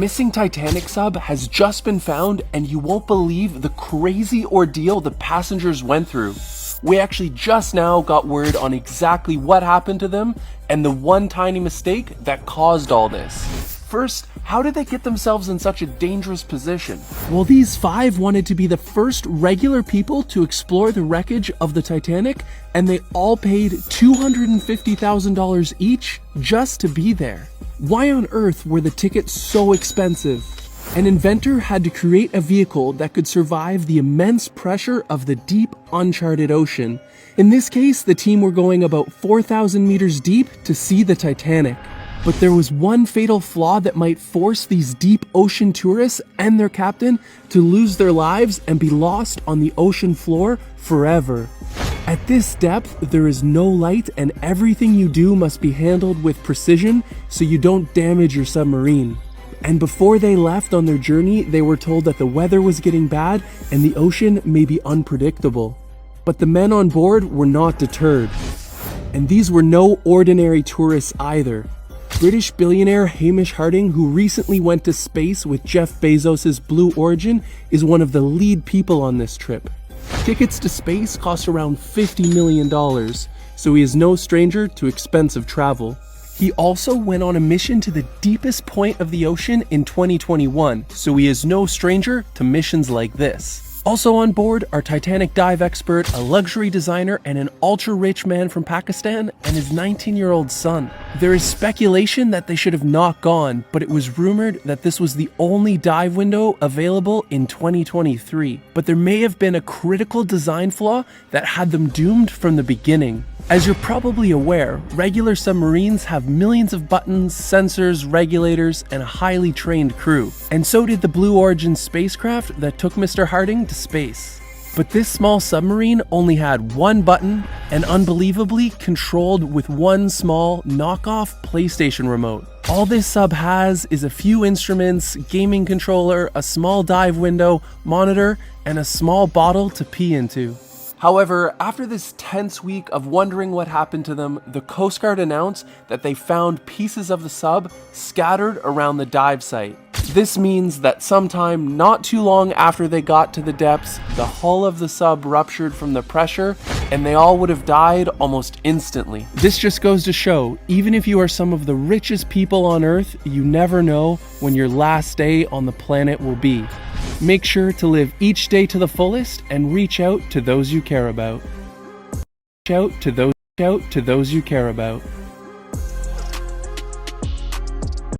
missing Titanic sub has just been found, and you won't believe the crazy ordeal the passengers went through. We actually just now got word on exactly what happened to them and the one tiny mistake that caused all this. First, how did they get themselves in such a dangerous position? Well, these 5 wanted to be the first regular people to explore the wreckage of the Titanic, and they all paid $250,000 each just to be there. Why on earth were the tickets so expensive? An inventor had to create a vehicle that could survive the immense pressure of the deep, uncharted ocean. In this case, the team were going about 4,000 meters deep to see the Titanic. But there was one fatal flaw that might force these deep ocean tourists and their captain to lose their lives and be lost on the ocean floor forever. At this depth, there is no light, and everything you do must be handled with precision so you don't damage your submarine. And before they left on their journey, they were told that the weather was getting bad and the ocean may be unpredictable. But the men on board were not deterred. And these were no ordinary tourists either. British billionaire Hamish Harding, who recently went to space with Jeff Bezos' Blue Origin, is one of the lead people on this trip. Tickets to space cost around $50 million, so he is no stranger to expensive travel. He also went on a mission to the deepest point of the ocean in 2021, so he is no stranger to missions like this. Also on board are Titanic dive expert, a luxury designer, and an ultra-rich man from Pakistan and his 19-year-old son. There is speculation that they should have not gone, but it was rumored that this was the only dive window available in 2023. But there may have been a critical design flaw that had them doomed from the beginning. As you're probably aware, regular submarines have millions of buttons, sensors, regulators, and a highly trained crew. And so did the Blue Origin spacecraft that took Mr. Harding to space. But this small submarine only had one button and unbelievably controlled with one small knockoff PlayStation remote. All this sub has is a few instruments, gaming controller, a small dive window, monitor, and a small bottle to pee into. However, after this tense week of wondering what happened to them, the Coast Guard announced that they found pieces of the sub scattered around the dive site. This means that sometime not too long after they got to the depths, the hull of the sub ruptured from the pressure, and they all would have died almost instantly. This just goes to show, even if you are some of the richest people on Earth, you never know when your last day on the planet will be. Make sure to live each day to the fullest and reach out to those you care about. Reach out to those you care about.